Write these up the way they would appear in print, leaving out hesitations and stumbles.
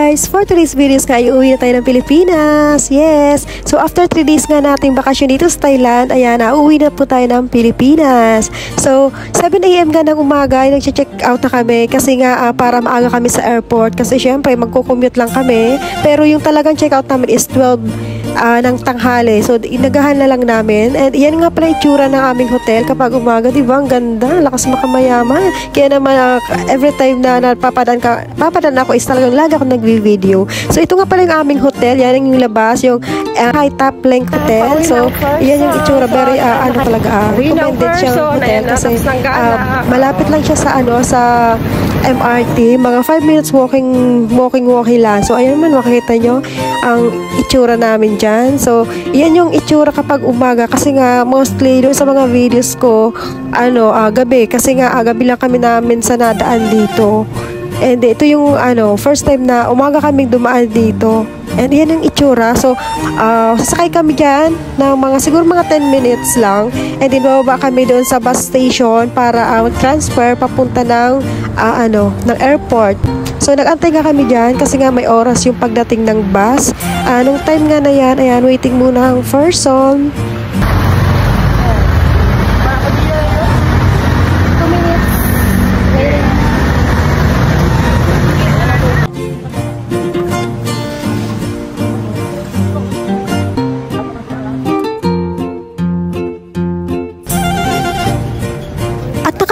guys! For today's videos nga, uuwi na tayo ng Pilipinas. Yes! So after 3 days nga nating bakasyon dito sa Thailand, ayan na, uuwi na po tayo ng Pilipinas. So 7 AM nga ng umaga, nag-check out na kami kasi nga para maaga kami sa airport. Kasi syempre magko-commute lang kami. Pero yung talagang check out namin is 12 ng tanghali. So inagahan na lang namin. And yan nga pala yung tsura ng aming hotel kapag umaga. Diba? Ang ganda. Lakas makamayaman. Kaya naman every time na papadan ako is talagang lagi ako nagvi-video. So ito nga pala yung aming hotel. Yan yung labas. Yung high top length hotel. So yan yung itsura. Very recommended siyang hotel. Kasi malapit lang siya sa MRT. Mga 5 minutes walking lang. So ayan naman makikita nyo ang itsura namin dyan. So yan yung itsura kapag umaga. Kasi nga mostly doon sa mga videos ko gabi. Kasi nga gabi lang kami namin sa nadaan dito. And ito yung first time na umaga kaming dumaan dito. And yan ang itsura. So sasakay kami dyan ng siguro mga 10 minutes lang. And then bababa kami doon sa bus station para mag-transfer papunta ng airport. So nag-antay nga kami dyan kasi nga may oras yung pagdating ng bus. Nung time nga na yan, ayan, waiting muna ang person.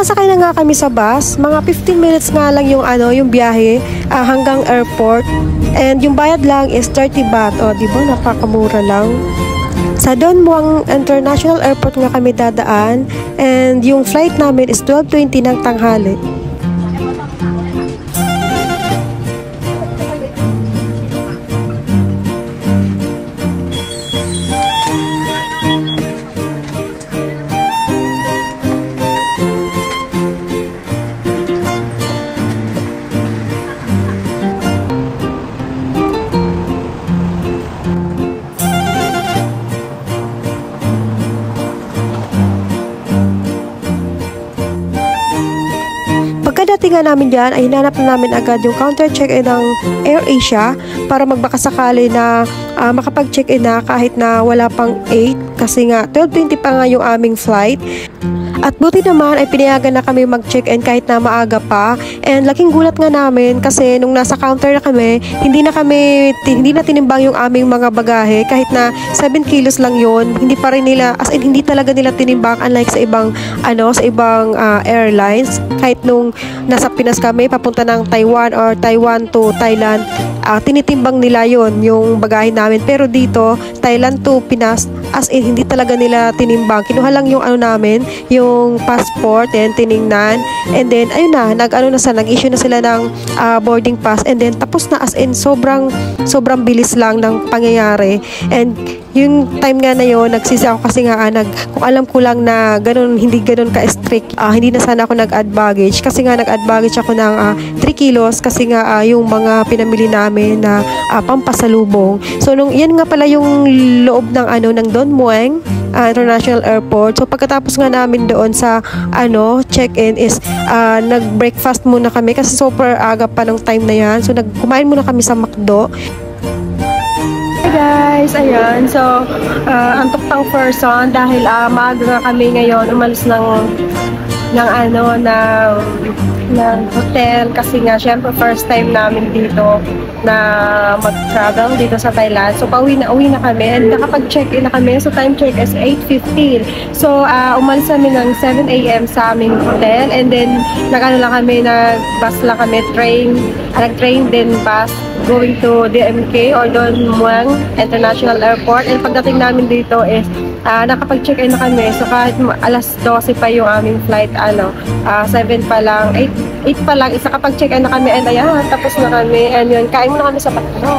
Nakasakay na nga kami sa bus. Mga 15 minutes nga lang yung biyahe hanggang airport. And yung bayad lang is 30 baht. O, di ba? Napakamura lang. Sa Don Muang International Airport nga kami dadaan. And yung flight namin is 12:20 ng tanghali. Pagkadating nga namin dyan, ay hinanap na namin agad yung counter check-in ng AirAsia para magbakasakali na makapag-check-in na kahit na wala pang 8 kasi nga 12:20 pa nga yung aming flight. At buti naman ay pinayagan na kami mag-check-in kahit na maaga pa. And laking gulat nga namin kasi nung nasa counter na kami, hindi na tinimbang yung aming mga bagahe kahit na 7 kilos lang yun. Hindi pa rin nila, as in hindi talaga nila tinimbang unlike sa ibang airlines. Kahit nung nasa Pinas kami papunta ng Taiwan or Taiwan to Thailand, tinitimbang nila yon yung bagahe namin. Pero dito, Thailand to Pinas, as in hindi talaga nila tinimbang. Kinuha lang yung namin, yung passport, and tiningnan, and then ayun na, nag-issue na sila ng boarding pass, and then tapos na, as in sobrang bilis lang ng pangyayari. And yung time nga na yun, nagsisi ako kasi nga kung alam ko lang na hindi ganun ka-strict, hindi na sana ako nag-add baggage kasi nga nag-add baggage ako ng 3 kilos kasi nga yung mga pinamili namin na pampasalubong. So yan nga pala yung loob ng Don Muang International Airport. So pagkatapos nga namin doon sa check-in is nag-breakfast muna kami kasi super aga pa ng time na yan. So kumain muna kami sa McDo. Hi guys, ayan. So antok pang person dahil maaga nga kami ngayon umalis ng hotel kasi nga syempre first time namin dito na mag-travel dito sa Thailand. So uwi na kami and nakapag-check-in na kami. So time check is 8:15. So umalis kami ng 7 AM sa aming hotel and then nag-bus lang kami, nag-train din bus going to DMK or Don Muang International Airport. And pagdating namin dito is nakapag-check-in na kami. So kahit alas 12 pa yung aming flight, 7 pa lang, 8 pa lang, isa kapag-check-in na kami and ayan, tapos na kami. And yun, kain muna kami sa patro.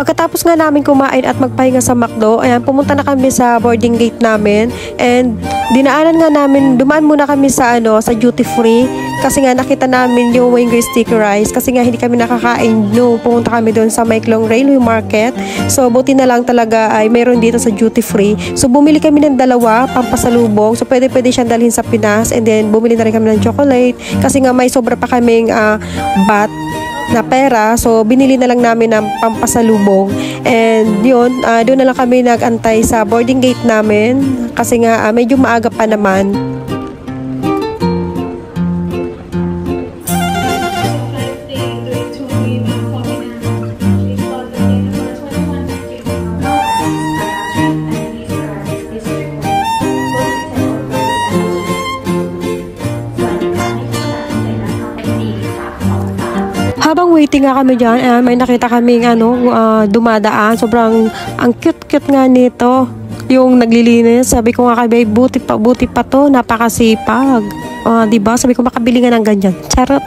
Pagkatapos nga namin kumain at magpahinga sa McDo, ayan, pumunta na kami sa boarding gate namin and dumaan muna kami sa duty free kasi nga nakita namin yung mango sticky rice kasi nga hindi kami nakakain no pumunta kami doon sa Maiklong Railway Market. So buti na lang talaga ay meron dito sa duty free. So bumili kami ng dalawa pampasalubong. So pwede siyang dalhin sa Pinas, and then bumili na rin kami ng chocolate kasi nga may sobra pa kaming bat na pera. So binili na lang namin ng pampasalubong, and yun, doon na lang kami nagantay sa boarding gate namin kasi nga medyo maaga pa naman. Habang waiting nga kami dyan, may nakita kaming dumadaan. Sobrang ang cute-cute nga nito. Yung naglilinis, sabi ko nga kay babe, buti pa to, napakasipag. Diba? Sabi ko makabili nga ng ganyan. Charot.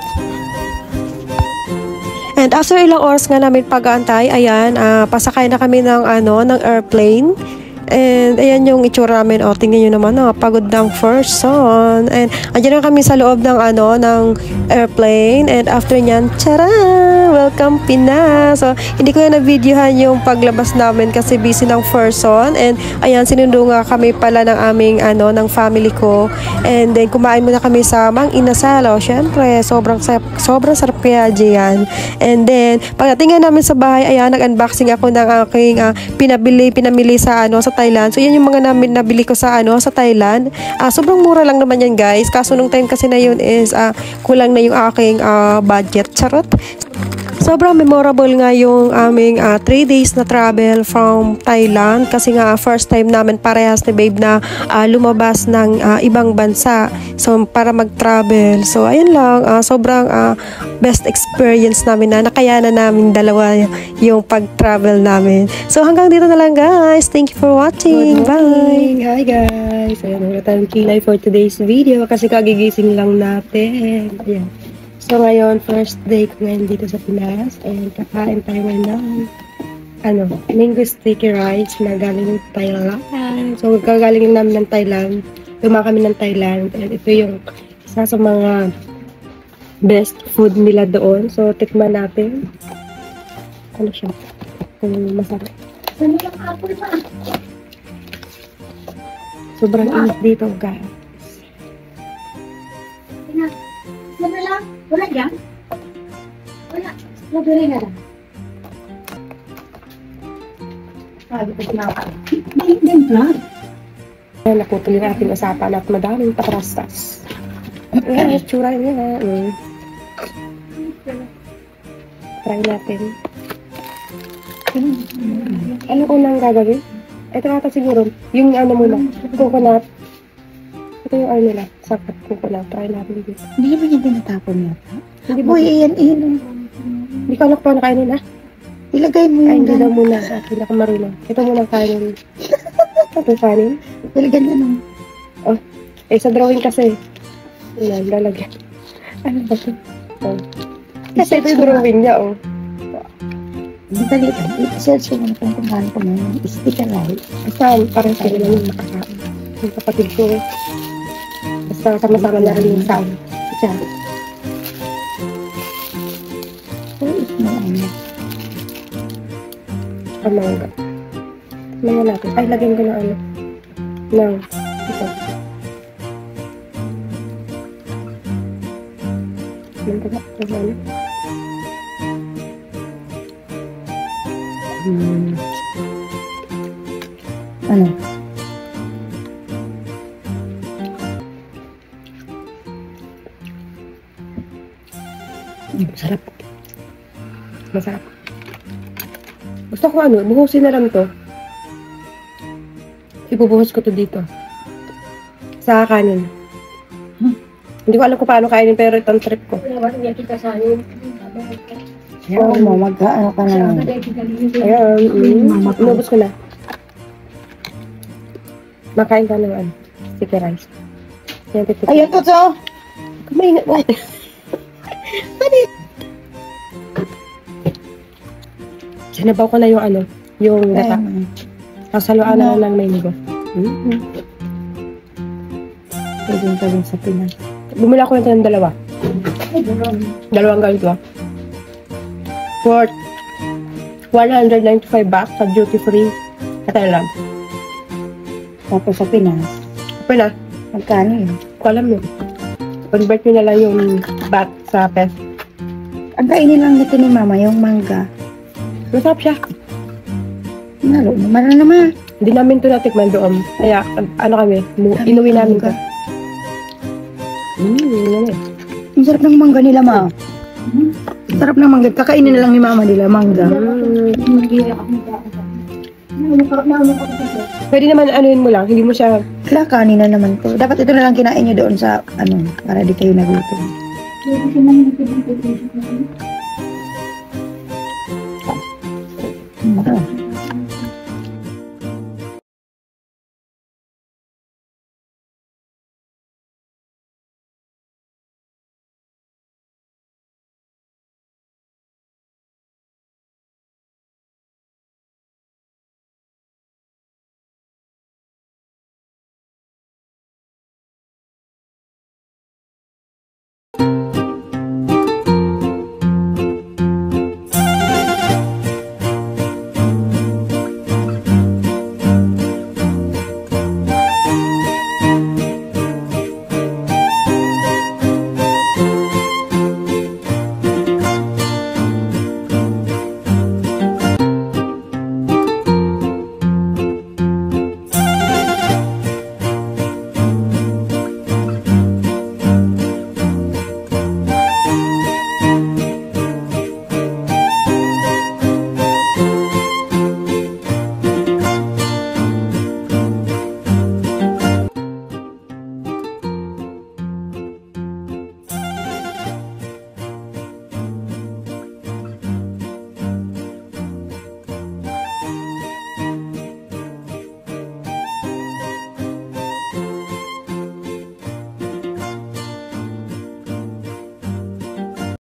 And after ilang oras nga namin pag-aantay, ayan, pasakay na kami ng airplane. And ayan yung itsura namin. Tingnan nyo naman, pagod ng first son. And andyan na kami sa loob ng ng airplane. And after nyan, tara! Welcome Pinas! So, hindi ko na na-videohan yung paglabas namin kasi busy ng first son. And ayan, sinundo nga kami pala ng aming ng family ko. And then kumain muna kami sa Mang Inasal. Syempre, sobrang sarap kaya dyan. And then, pagdating nga namin sa bahay, ayan, nag-unboxing ako ng aking pinamili sa Thailand. So, yan yung mga nabili ko sa Thailand. Sobrang mura lang naman yan, guys. Kaso nung time kasi na yun is kulang na yung aking budget. Charot. Sobrang memorable nga yung aming 3 days na travel from Thailand kasi nga first time namin parehas ni babe na lumabas ng ibang bansa. So, para mag-travel. So, ayun lang. Sobrang best experience namin na nakayanan namin dalawa yung pag-travel namin. So, hanggang dito na lang, guys. Thank you for watching. Bye! Hi, guys! Ayan, wala tayong kilay for today's video kasi kagigising lang natin. Ayan. So, ngayon, first day ko ngayon dito sa Pinas. And kakain tayo ngayon ng mango sticky rice na galing Thailand. So, gagalingin namin ng Thailand. Tuma kami ng Thailand. And ito yung isa sa mga best food nila doon. So, tikman natin. Ano siya? Kung masarap. Sobrang init dito, guys. Wala yan? Wala. Strawberry na lang. Sabi ko sinaka. Hindi vlog. Naputol yung ating usapan at madaming patrastas. Ayan, yung tsura niya. Try natin. Ano unang gagawin? Ito ata siguro. Yung muna. Coconut. Ito yung nila. Sapat coconut. Try natin dito. Hindi naman yung tinatapon yata. Hindi ba? Uy, iyan. Hindi ko anak pa nakainin na. Ilagay mo Ay, yung hindi daw muna. Sa akin ako marunong. Ito muna kainin. Ito kainin. Ilagay na nung. Sa drawing kasi. Yan, lalagyan. Ano ba ito? Kasi ito yung drawing niya, Dali lang. I-search ko na kung gaano ko na yung sticker light. Saan? Parang sila lang yung makakain. Yung kapatid ko. Basta sama-sama na rin yung sound. Siya. So, is mo Mangga. Mangga natin. Ay, lagyan ko na ng ito. Mangga na. Ano? Masarap. Masarap. Gusto ko buhusin na lang to. Ibubuhos ko to dito. Sa kanin. Hindi ko alam kung paano kainin pero itong trip ko. Oo mo, mag-ano ka na lang. Ayan, inubos ko na. Makain ka ng sticky rice. Ayan to, so! Kumain nga. Sinabaw ko na yung gata. Sasaluan na lang ng mango. Pwede ka din sa Pinas. Bumila ko ng dalawa. Dalawang ganito. Worth 195 baht sa duty free sa Thailand. Tapos sa Pinas, Okay na. magkano yun? Ko alam yun. Convert nyo na lang yung baht sa peso. Ang kainin lang nito ni Mama, yung mangga. Masarap siya. Nalo, naman na naman. Hindi namin ito natikman doon. Kaya, ano kami, inuwi namin ito. Yan eh. Ang sarap ng mangga nila, Ma. Sarap ng mangga. Kakainin na lang ni Mama nila, mangga. Pwede naman anuin mo lang, hindi mo siya... Wala, kanin na naman to. Dapat ito na lang kinain nyo doon sa, para di kayo nagutom.